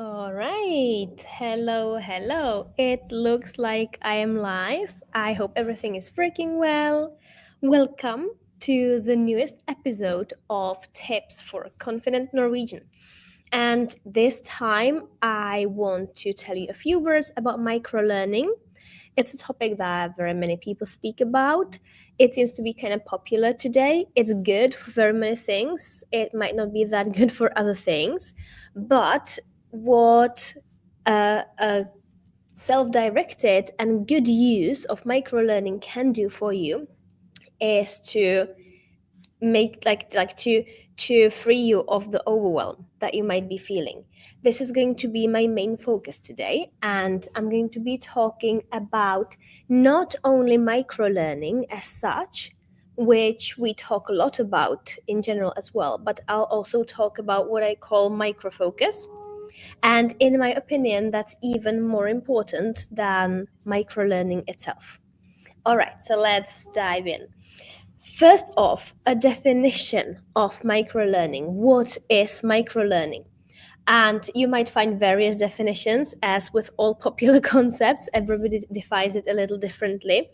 All right. Hello. It looks like I am live. I hope everything is freaking well. Welcome to the newest episode of Tips for Confident Norwegian. And this time, I want to tell you a few words about microlearning. It's a topic that very many people speak about. It seems to be kind of popular today. It's good for very many things. It might not be that good for other things. But what a self-directed and good use of microlearning can do for you is to make to free you of the overwhelm that you might be feeling. This is going to be my main focus today, and I'm going to be talking about not only microlearning as such, which we talk a lot about in general as well, but I'll also talk about what I call microfocus. And in my opinion, that's even more important than microlearning itself. All right, so let's dive in. First off, a definition of microlearning. What is microlearning? And you might find various definitions, as with all popular concepts, everybody defines it a little differently.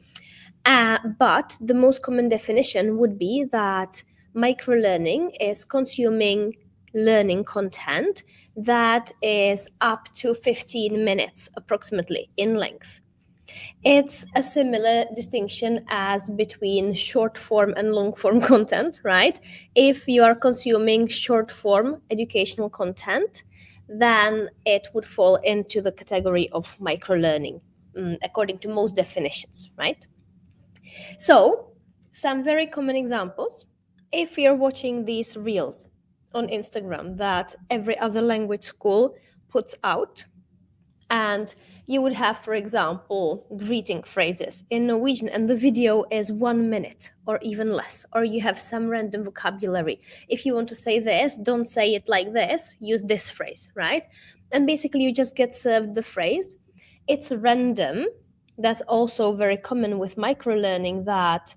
But the most common definition would be that microlearning is consuming learning content that is up to 15 minutes approximately in length. It's a similar distinction as between short form and long form content, right? If you are consuming short form educational content, then it would fall into the category of microlearning, according to most definitions, right? So, some very common examples. If you're watching these reels on Instagram that every other language school puts out, and you would have, for example, greeting phrases in Norwegian, and the video is 1 minute or even less, or you have some random vocabulary. If you want to say this, don't say it like this, use this phrase, right? And basically, you just get served the phrase. It's random. That's also very common with microlearning, that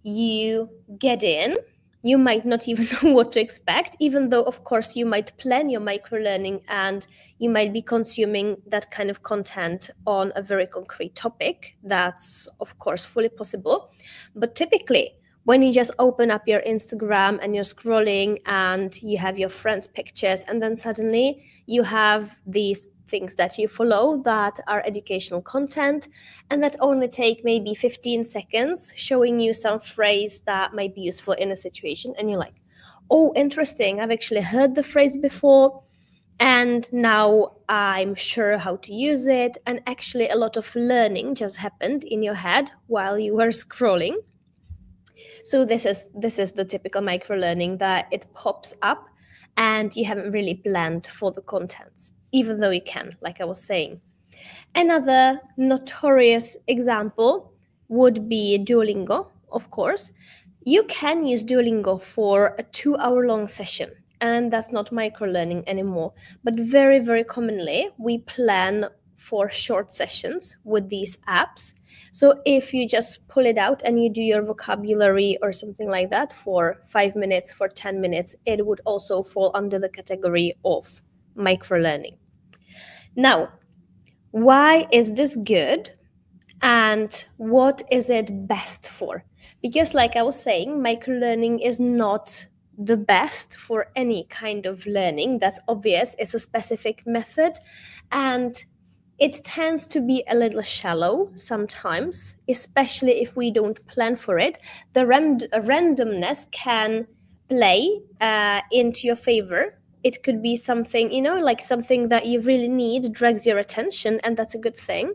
you get in, you might not even know what to expect, even though, of course, you might plan your microlearning and you might be consuming that kind of content on a very concrete topic. That's, of course, fully possible. But typically, when you just open up your Instagram and you're scrolling and you have your friends' pictures, and then suddenly you have these things that you follow that are educational content and that only take maybe 15 seconds, showing you some phrase that might be useful in a situation, and you're like, oh, interesting, I've actually heard the phrase before and now I'm sure how to use it. And actually a lot of learning just happened in your head while you were scrolling. So this is the typical microlearning, that it pops up and you haven't really planned for the contents, even though you can, like I was saying. Another notorious example would be Duolingo, of course. You can use Duolingo for a 2-hour-long session, and that's not microlearning anymore. But very, very commonly, we plan for short sessions with these apps. So if you just pull it out and you do your vocabulary or something like that for 5 minutes, for 10 minutes, it would also fall under the category of microlearning. Now, why is this good and what is it best for? Because, like I was saying, microlearning is not the best for any kind of learning. That's obvious. It's a specific method and it tends to be a little shallow sometimes, especially if we don't plan for it. The randomness can play into your favor. It could be something, like something that you really need drags your attention, and that's a good thing.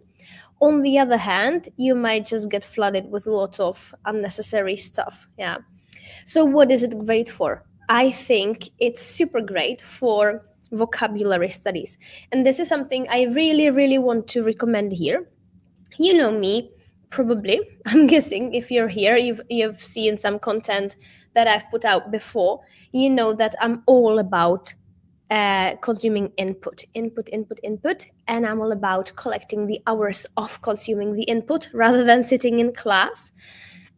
On the other hand, you might just get flooded with a lot of unnecessary stuff. Yeah. So what is it great for? I think it's super great for vocabulary studies. And this is something I really, really want to recommend here. You know me, probably. I'm guessing if you're here, you've seen some content that I've put out before. You know that I'm all about consuming input, and I'm all about collecting the hours of consuming the input rather than sitting in class.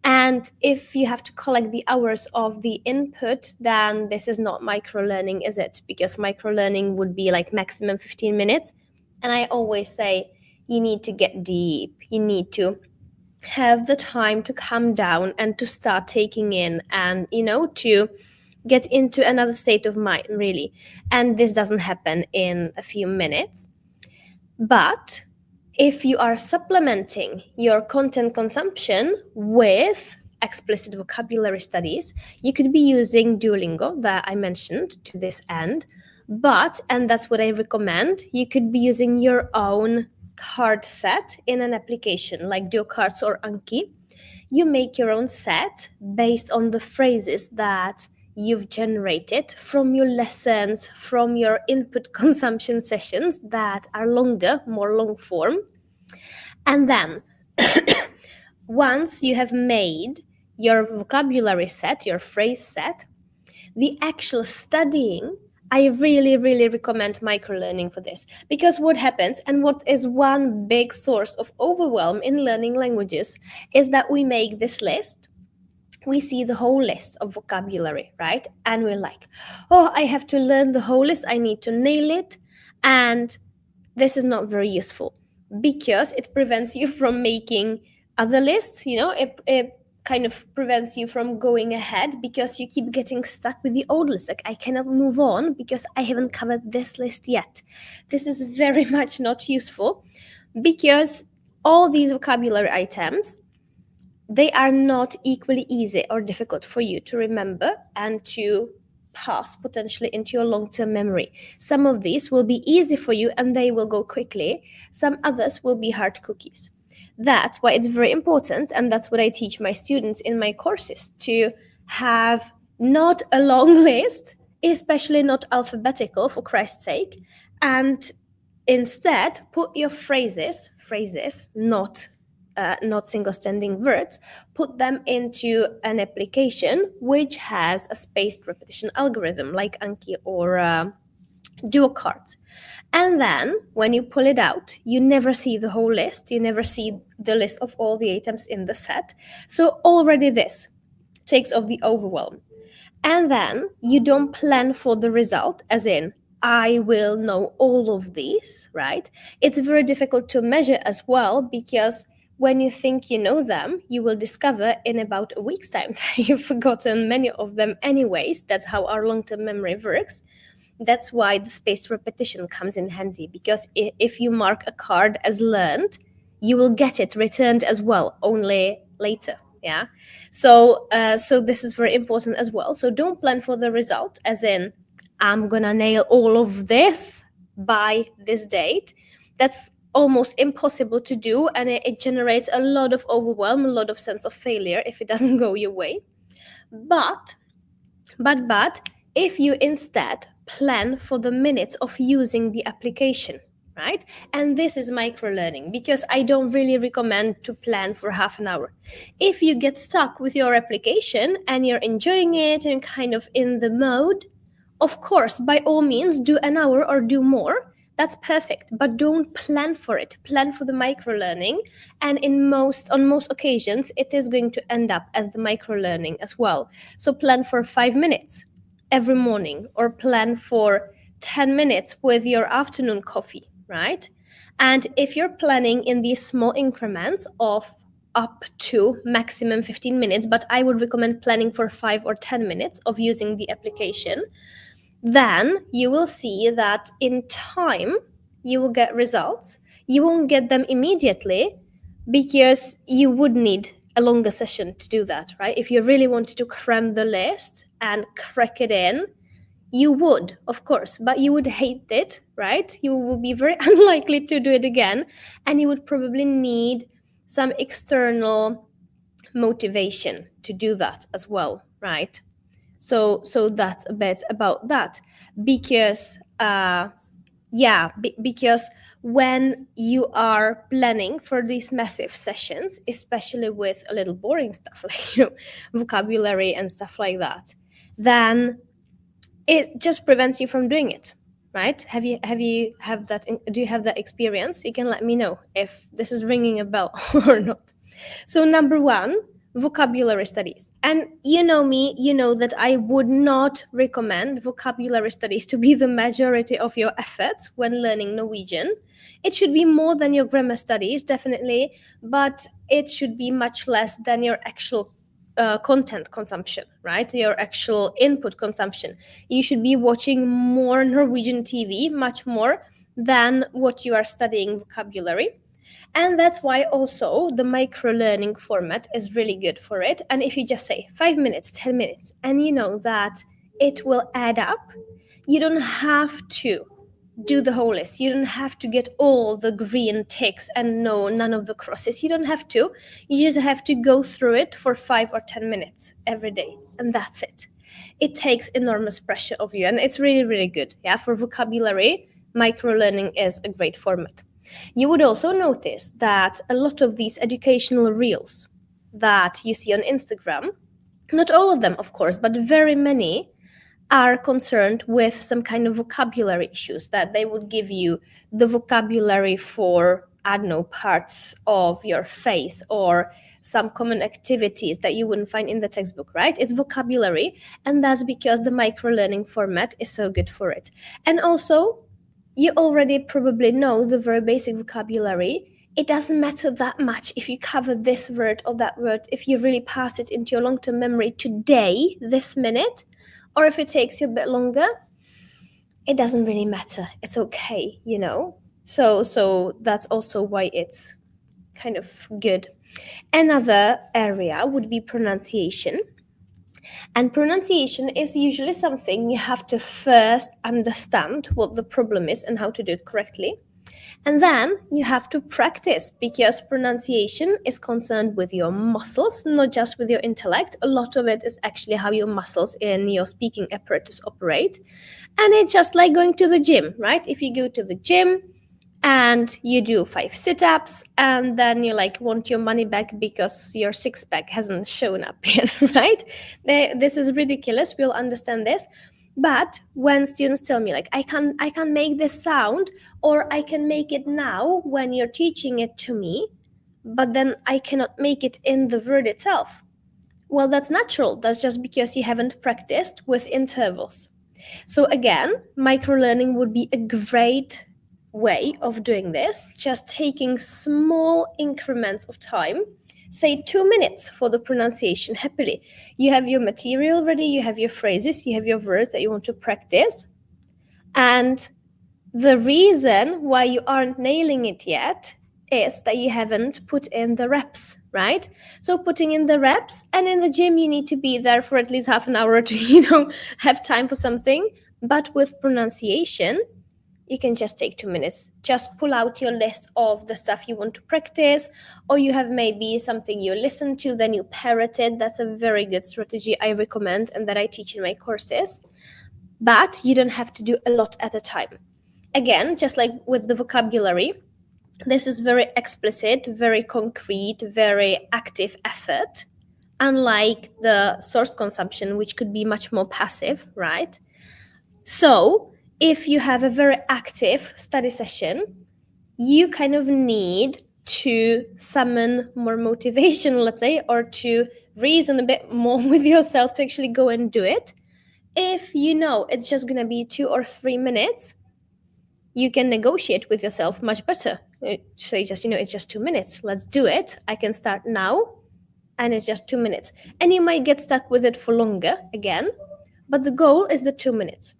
And if you have to collect the hours of the input, then this is not microlearning, is it? Because microlearning would be like maximum 15 minutes. And I always say you need to get deep. You need to have the time to calm down and to start taking in, and to get into another state of mind, really. And this doesn't happen in a few minutes. But if you are supplementing your content consumption with explicit vocabulary studies, you could be using Duolingo that I mentioned to this end. But, and that's what I recommend, you could be using your own card set in an application like DuoCards or Anki. You make your own set based on the phrases that you've generated from your lessons, from your input consumption sessions that are longer, more long form. And then once you have made your vocabulary set, your phrase set, the actual studying, I really, really recommend microlearning for this. Because what happens, and what is one big source of overwhelm in learning languages, is that we make this list. We see the whole list of vocabulary, right? And we're like, oh, I have to learn the whole list. I need to nail it. And this is not very useful because it prevents you from making other lists. It kind of prevents you from going ahead because you keep getting stuck with the old list. Like, I cannot move on because I haven't covered this list yet. This is very much not useful because all these vocabulary items, they are not equally easy or difficult for you to remember and to pass potentially into your long-term memory. Some of these will be easy for you and they will go quickly. Some others will be hard cookies. That's why it's very important, and that's what I teach my students in my courses, to have not a long list, especially not alphabetical, for Christ's sake, and instead put your phrases, not single standing words, put them into an application which has a spaced repetition algorithm like Anki or DuoCards. And then when you pull it out, you never see the whole list. You never see the list of all the items in the set. So already this takes off the overwhelm. And then you don't plan for the result, as in, I will know all of these, right? It's very difficult to measure as well, because when you think you know them, you will discover in about a week's time that you've forgotten many of them anyways. That's how our long-term memory works. That's why the spaced repetition comes in handy, because if you mark a card as learned, you will get it returned as well, only later. Yeah. So this is very important as well. So don't plan for the result, as in, I'm gonna nail all of this by this date. That's almost impossible to do, and it generates a lot of overwhelm, a lot of sense of failure if it doesn't go your way. But if you instead plan for the minutes of using the application, right? And this is microlearning, because I don't really recommend to plan for half an hour. If you get stuck with your application and you're enjoying it and kind of in the mode, of course, by all means, do an hour or do more. That's perfect, but don't plan for it. Plan for the microlearning, and on most occasions, it is going to end up as the microlearning as well. So plan for 5 minutes every morning, or plan for 10 minutes with your afternoon coffee, right? And if you're planning in these small increments of up to maximum 15 minutes, but I would recommend planning for 5 or 10 minutes of using the application, then you will see that in time you will get results. You won't get them immediately because you would need a longer session to do that, right? If you really wanted to cram the list and crack it in, you would, of course, but you would hate it, right? You would be very unlikely to do it again, and you would probably need some external motivation to do that as well, right? So that's a bit about that, because because when you are planning for these massive sessions, especially with a little boring stuff like vocabulary and stuff like that, then it just prevents you from doing it, right? Do you have that experience? You can let me know if this is ringing a bell or not. So number one, vocabulary studies. And you know me, you know that I would not recommend vocabulary studies to be the majority of your efforts when learning Norwegian. It should be more than your grammar studies, definitely, but it should be much less than your actual content consumption, right? Your actual input consumption. You should be watching more Norwegian TV, much more than what you are studying vocabulary. And that's why also the micro learning format is really good for it. And if you just say 5 minutes, 10 minutes, and you know that it will add up, you don't have to do the whole list. You don't have to get all the green ticks and no, none of the crosses. You don't have to. You just have to go through it for 5 or 10 minutes every day. And that's it. It takes enormous pressure off you. And it's really, really good. Yeah, for vocabulary, micro learning is a great format. You would also notice that a lot of these educational reels that you see on Instagram, not all of them, of course, but very many, are concerned with some kind of vocabulary issues, that they would give you the vocabulary for, I don't know, parts of your face or some common activities that you wouldn't find in the textbook, right? It's vocabulary, and that's because the micro-learning format is so good for it. And also, you already probably know the very basic vocabulary. It doesn't matter that much if you cover this word or that word, if you really pass it into your long-term memory today, this minute, or if it takes you a bit longer. It doesn't really matter. It's okay, you know? So that's also why it's kind of good. Another area would be pronunciation. And pronunciation is usually something you have to first understand what the problem is and how to do it correctly. And then you have to practice, because pronunciation is concerned with your muscles, not just with your intellect. A lot of it is actually how your muscles in your speaking apparatus operate. And it's just like going to the gym, right? If you go to the gym and you do 5 sit-ups and then you like want your money back because your six-pack hasn't shown up yet, right? This is ridiculous. We'll understand this. But when students tell me like, I can make this sound, or I can make it now when you're teaching it to me, but then I cannot make it in the word itself. Well, that's natural. That's just because you haven't practiced with intervals. So again, microlearning would be a great way of doing this, just taking small increments of time. Say 2 minutes for the pronunciation happily. You have your material ready, you have your phrases, you have your words that you want to practice. And the reason why you aren't nailing it yet is that you haven't put in the reps, right? So putting in the reps, and in the gym you need to be there for at least half an hour to, have time for something. But with pronunciation, you can just take 2 minutes. Just pull out your list of the stuff you want to practice, or you have maybe something you listen to, then you parrot it. That's a very good strategy I recommend and that I teach in my courses. But you don't have to do a lot at a time. Again, just like with the vocabulary, this is very explicit, very concrete, very active effort, unlike the source consumption, which could be much more passive, right? So if you have a very active study session, you kind of need to summon more motivation, let's say, or to reason a bit more with yourself to actually go and do it. If you know it's just going to be 2 or 3 minutes, you can negotiate with yourself much better. Say just, it's just 2 minutes. Let's do it. I can start now, and it's just 2 minutes. And you might get stuck with it for longer again, but the goal is the 2 minutes.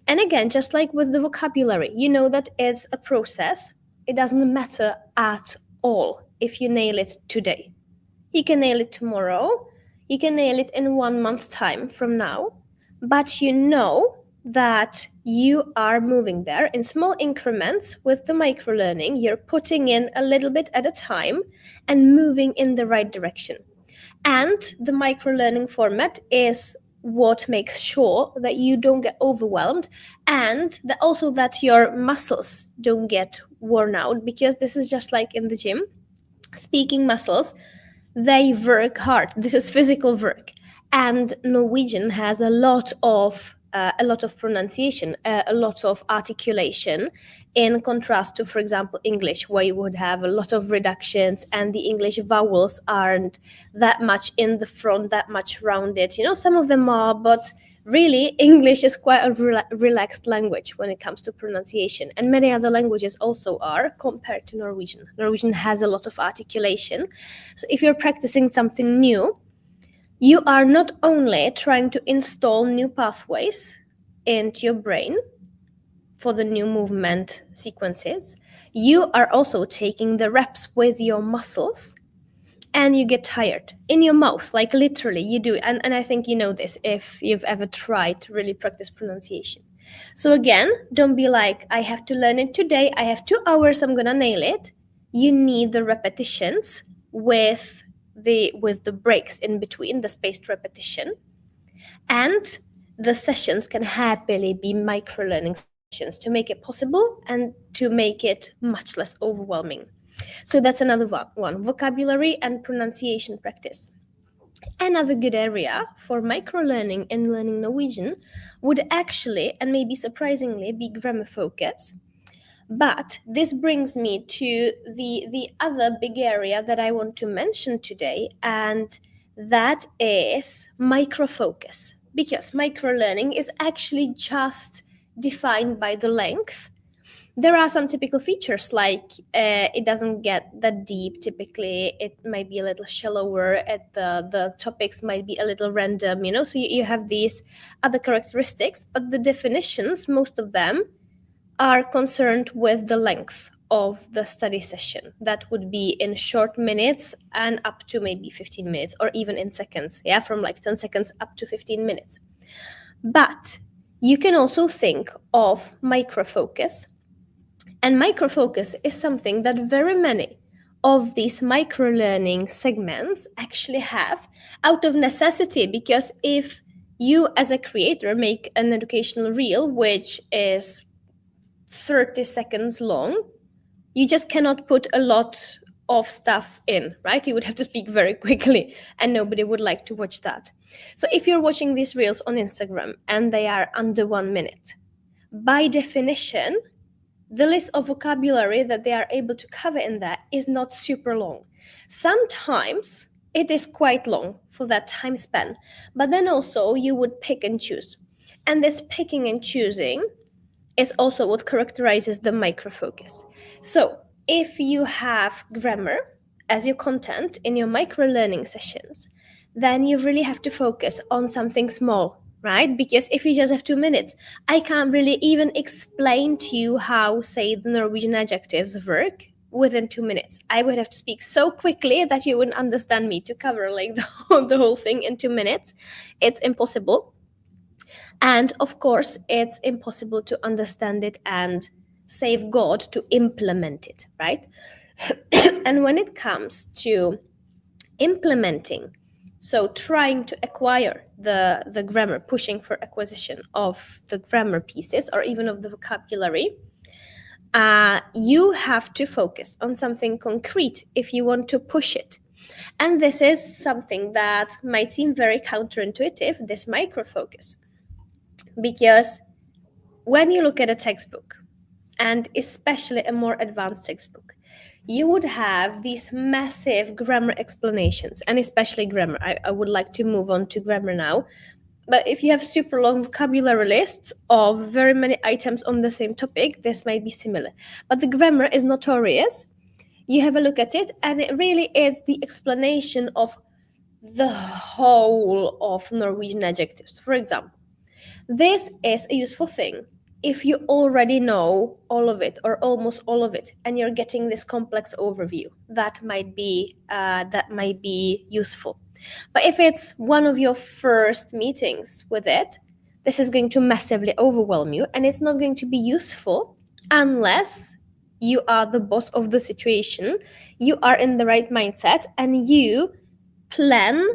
And again, just like with the vocabulary, you know that it's a process. It doesn't matter at all if you nail it today. You can nail it tomorrow. You can nail it in 1 month's time from now. But you know that you are moving there in small increments with the microlearning. You're putting in a little bit at a time and moving in the right direction. And the microlearning format is what makes sure that you don't get overwhelmed, and that also that your muscles don't get worn out, because this is just like in the gym. Speaking muscles, they work hard. This is physical work. And Norwegian has a lot of a lot of pronunciation, a lot of articulation, in contrast to, for example, English, where you would have a lot of reductions and the English vowels aren't that much in the front, that much rounded. Some of them are, but really, English is quite a relaxed language when it comes to pronunciation, and many other languages also are compared to Norwegian. Norwegian has a lot of articulation. So if you're practicing something new, you are not only trying to install new pathways into your brain for the new movement sequences, you are also taking the reps with your muscles, and you get tired in your mouth, like literally you do. And I think you know this if you've ever tried to really practice pronunciation. So again, don't be like, I have to learn it today, I have 2 hours, I'm gonna nail it. You need the repetitions with the breaks in between, the spaced repetition. And the sessions can happily be micro-learning sessions to make it possible and to make it much less overwhelming. So that's another one, vocabulary and pronunciation practice. Another good area for micro-learning and learning Norwegian would actually, and maybe surprisingly, be grammar focus. But this brings me to the other big area that I want to mention today, and that is microfocus. Because microlearning is actually just defined by the length. There are some typical features, like it doesn't get that deep typically, it might be a little shallower, the topics might be a little random, so you have these other characteristics, but the definitions, most of them, are concerned with the length of the study session. That would be in short minutes and up to maybe 15 minutes, or even in seconds, from like 10 seconds up to 15 minutes. But you can also think of microfocus. And microfocus is something that very many of these micro-learning segments actually have out of necessity, because if you as a creator make an educational reel which is 30 seconds long, you just cannot put a lot of stuff in, right? You would have to speak very quickly, and nobody would like to watch that. So if you're watching these reels on Instagram and they are under 1 minute, by definition, the list of vocabulary that they are able to cover in that is not super long. Sometimes it is quite long for that time span, but then also you would pick and choose. And this picking and choosing is also what characterizes the microfocus. So if you have grammar as your content in your micro-learning sessions, then you really have to focus on something small, right? Because if you just have 2 minutes, I can't really even explain to you how, say, the Norwegian adjectives work within 2 minutes. I would have to speak so quickly that you wouldn't understand me to cover like the whole thing in 2 minutes. It's impossible. And of course, it's impossible to understand it and safeguard to implement it, right? And when it comes to implementing, so trying to acquire the grammar, pushing for acquisition of the grammar pieces or even of the vocabulary, you have to focus on something concrete if you want to push it. And this is something that might seem very counterintuitive, this microfocus. Because when you look at a textbook, and especially a more advanced textbook, you would have these massive grammar explanations, and especially grammar. I would like to move on to grammar now. But if you have super long vocabulary lists of very many items on the same topic, this might be similar. But the grammar is notorious. You have a look at it, and it really is the explanation of the whole of Norwegian adjectives. For example, this is a useful thing if you already know all of it or almost all of it, and you're getting this complex overview. That might be useful. But if it's one of your first meetings with it, this is going to massively overwhelm you, and it's not going to be useful unless you are the boss of the situation, you are in the right mindset, and you plan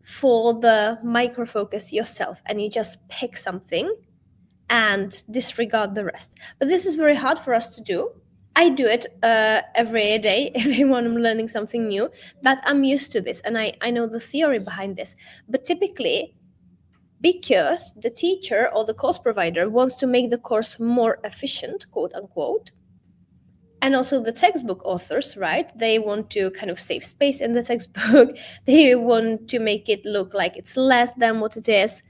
for the microfocus yourself, and you just pick something and disregard the rest. But this is very hard for us to do. I do it every day when I'm learning something new, but I'm used to this, and I know the theory behind this. But typically, because the teacher or the course provider wants to make the course more efficient, quote unquote. And also the textbook authors, right? They want to kind of save space in the textbook. They want to make it look like it's less than what it is.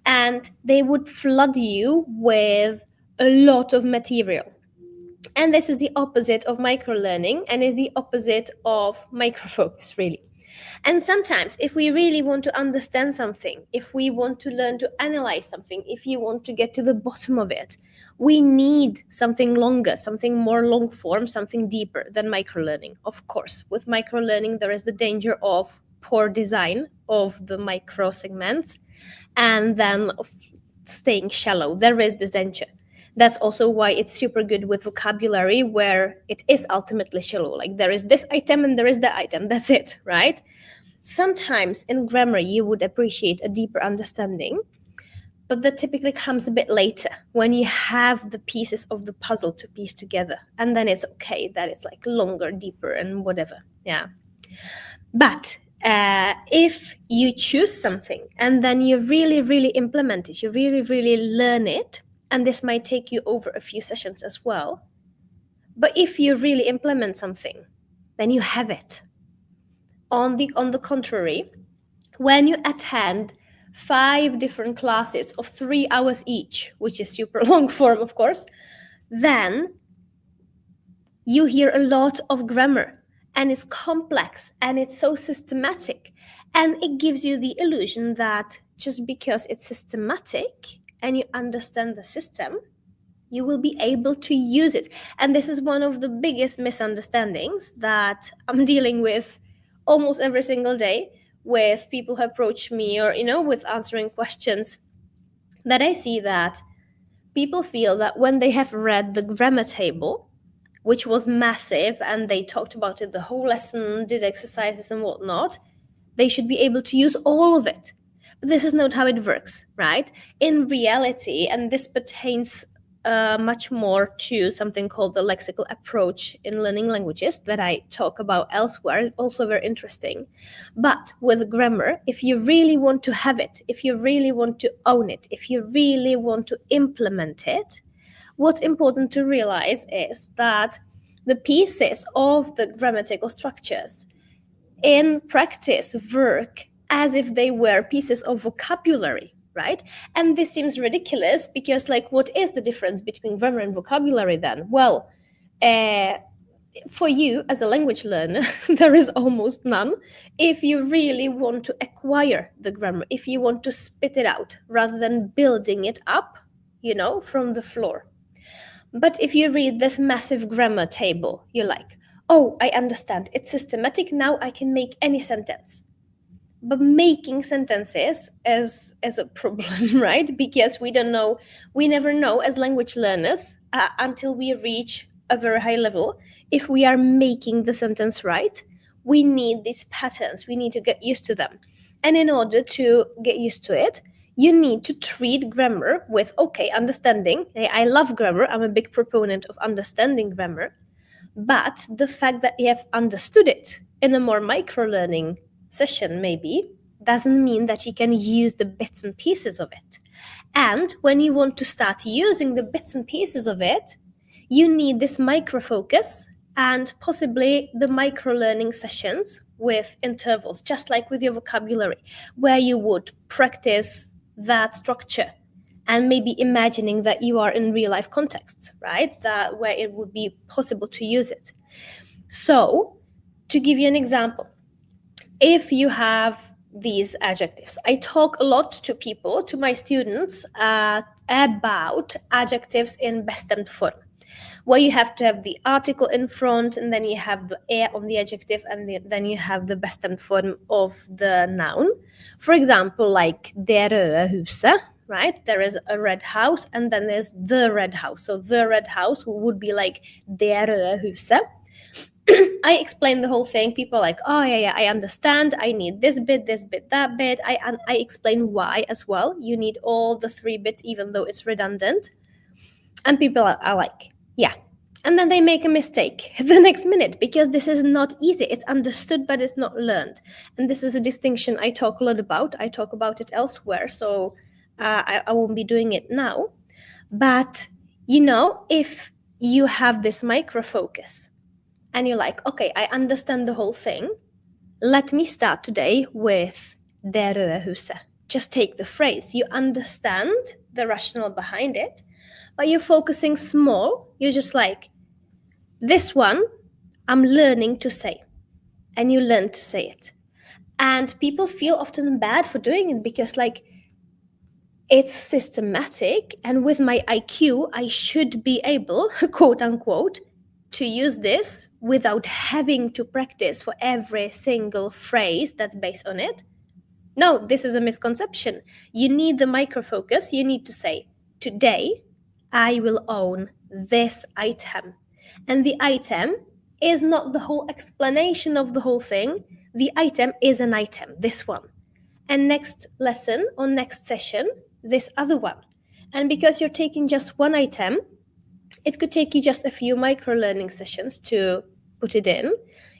And they would flood you with a lot of material. And this is the opposite of microlearning and is the opposite of microfocus, really. And sometimes, if we really want to understand something, if we want to learn to analyze something, if you want to get to the bottom of it, we need something longer, something more long form, something deeper than microlearning. Of course, with microlearning, there is the danger of poor design of the micro segments and then of staying shallow. There is this danger. That's also why it's super good with vocabulary, where it is ultimately shallow. Like there is this item and there is that item. That's it, right? Sometimes in grammar, you would appreciate a deeper understanding, but that typically comes a bit later when you have the pieces of the puzzle to piece together. And then it's okay that it's like longer, deeper, and whatever. Yeah. But if you choose something and then you really, really implement it, you really, really learn it, and this might take you over a few sessions as well. But if you really implement something, then you have it. On the contrary, when you attend 5 different classes of 3 hours each, which is super long form, of course, then you hear a lot of grammar, and it's complex and it's so systematic, and it gives you the illusion that just because it's systematic and you understand the system, you will be able to use it. And this is one of the biggest misunderstandings that I'm dealing with almost every single day with people who approach me, or with answering questions, that I see that people feel that when they have read the grammar table, which was massive, and they talked about it the whole lesson, did exercises and whatnot, they should be able to use all of it. But this is not how it works, right? In reality, and this pertains much more to something called the lexical approach in learning languages that I talk about elsewhere, also very interesting. But with grammar, if you really want to have it, if you really want to own it, if you really want to implement it, what's important to realize is that the pieces of the grammatical structures in practice work as if they were pieces of vocabulary, right? And this seems ridiculous because, what is the difference between grammar and vocabulary then? Well, for you as a language learner, there is almost none. If you really want to acquire the grammar, if you want to spit it out rather than building it up, from the floor. But if you read this massive grammar table, you're like, oh, I understand. It's systematic. Now I can make any sentence. But making sentences is a problem, right? Because we never know as language learners until we reach a very high level if we are making the sentence right. We need these patterns. We need to get used to them. And in order to get used to it, you need to treat grammar with, okay, understanding. I love grammar. I'm a big proponent of understanding grammar. But the fact that you have understood it in a more micro-learning session maybe doesn't mean that you can use the bits and pieces of it. And when you want to start using the bits and pieces of it, you need this micro-focus and possibly the micro-learning sessions with intervals, just like with your vocabulary, where you would practice that structure and maybe imagining that you are in real life contexts, right? That where it would be possible to use it. So, to give you an example, if you have these adjectives, I talk a lot to people, to my students, about adjectives in bestemd form, where you have to have the article in front, and then you have the er on the adjective, and then you have the bestemd form of the noun. For example, like det røde huset, right? There is a red house, and then there's the red house. So the red house would be like det røde huset. I explain the whole thing. People are like, oh yeah, I understand. I need this bit, that bit. I explain why as well. You need all the 3 bits, even though it's redundant. And people are like, yeah, And then they make a mistake the next minute because this is not easy. It's understood, but it's not learned. And this is a distinction I talk a lot about. I talk about it elsewhere, so I won't be doing it now. But, if you have this micro focus and you're like, okay, I understand the whole thing. Let me start today with det röda huset. Just take the phrase. You understand the rationale behind it, but you're focusing small. You're just like, this one, I'm learning to say. And you learn to say it. And people feel often bad for doing it because, like, it's systematic. And with my IQ, I should be able, quote unquote, to use this without having to practice for every single phrase that's based on it. No, this is a misconception. You need the micro focus. You need to say, today, I will own this item. And the item is not the whole explanation of the whole thing. The item is an item, this one. And next lesson or next session, this other one. And because you're taking just one item, it could take you just a few micro-learning sessions to put it in.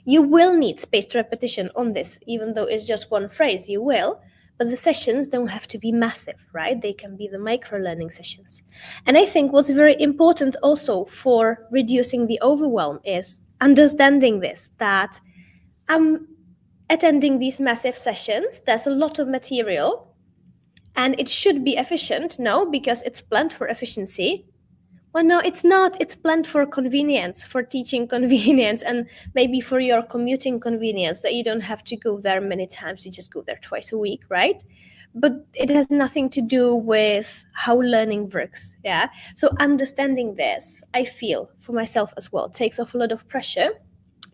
You will need spaced repetition on this, even though it's just one phrase, you will. But the sessions don't have to be massive, right? They can be the micro-learning sessions. And I think what's very important also for reducing the overwhelm is understanding this, that I'm attending these massive sessions. There's a lot of material and it should be efficient. No, because it's planned for efficiency. Well, no, it's not. It's planned for convenience, for teaching convenience, and maybe for your commuting convenience, that you don't have to go there many times. You just go there twice a week, right? But it has nothing to do with how learning works, yeah? So understanding this, I feel, for myself as well, takes off a lot of pressure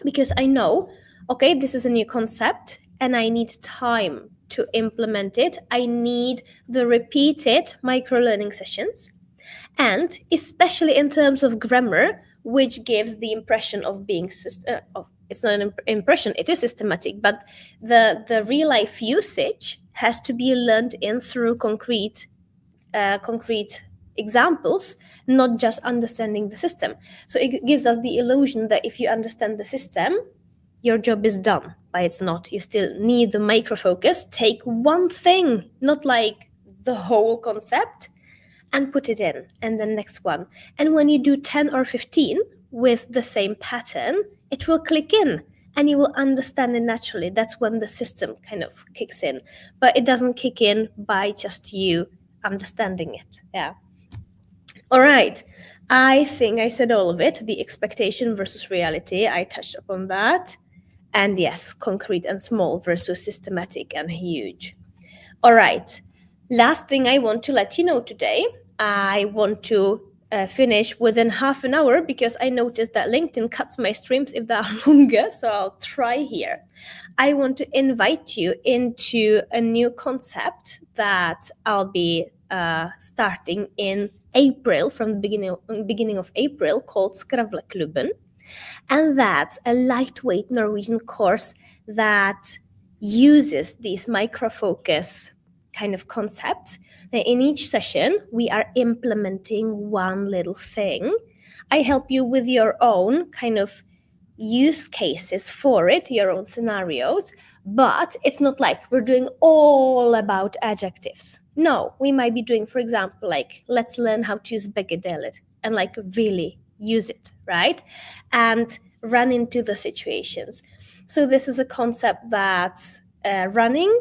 because I know, okay, this is a new concept and I need time to implement it. I need the repeated micro-learning sessions. And especially in terms of grammar, which gives the impression of being it's not an impression, it is systematic, but the real life usage has to be learned in through concrete examples, not just understanding the system. So it gives us the illusion that if you understand the system, your job is done, but it's not. You still need the micro focus. Take one thing, not like the whole concept, and put it in, and the next one. And when you do 10 or 15 with the same pattern, it will click in and you will understand it naturally. That's when the system kind of kicks in. But it doesn't kick in by just you understanding it. Yeah. All right. I think I said all of it. The expectation versus reality, I touched upon that. And yes, concrete and small versus systematic and huge. All right. Last thing I want to let you know today, I want to finish within half an hour because I noticed that LinkedIn cuts my streams if they are longer, so I'll try here. I want to invite you into a new concept that I'll be starting in April, from the beginning of April, called Skravleklubben. And that's a lightweight Norwegian course that uses these micro-focus kind of concepts. Now, in each session, we are implementing one little thing. I help you with your own kind of use cases for it, your own scenarios, but it's not like we're doing all about adjectives. No, we might be doing, for example, like, let's learn how to use begge deler and like really use it, right? And run into the situations. So this is a concept that's running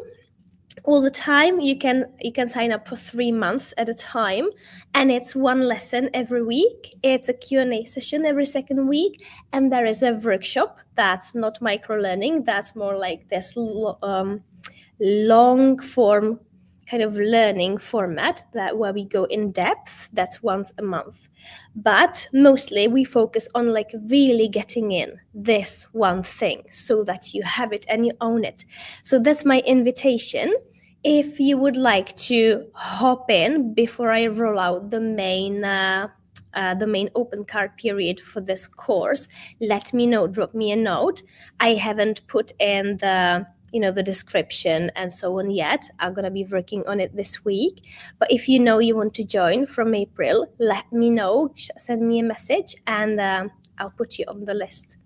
all the time. You can sign up for 3 months at a time, and it's one lesson every week. It's a Q&A session every second week, and there is a workshop that's not micro-learning. That's more like this long form kind of learning format that where we go in depth. That's once a month. But mostly we focus on like really getting in this one thing so that you have it and you own it. So that's my invitation. If you would like to hop in before I roll out the main open card period for this course, let me know, drop me a note. I haven't put in the the description and so on yet. I'm gonna be working on it this week. But if you know you want to join from April, let me know. Send me a message, and I'll put you on the list.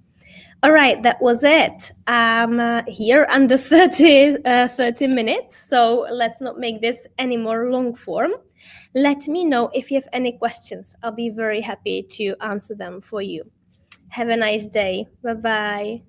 All right, that was it. I'm here under 30 minutes, so let's not make this any more long form. Let me know if you have any questions. I'll be very happy to answer them for you. Have a nice day. Bye-bye.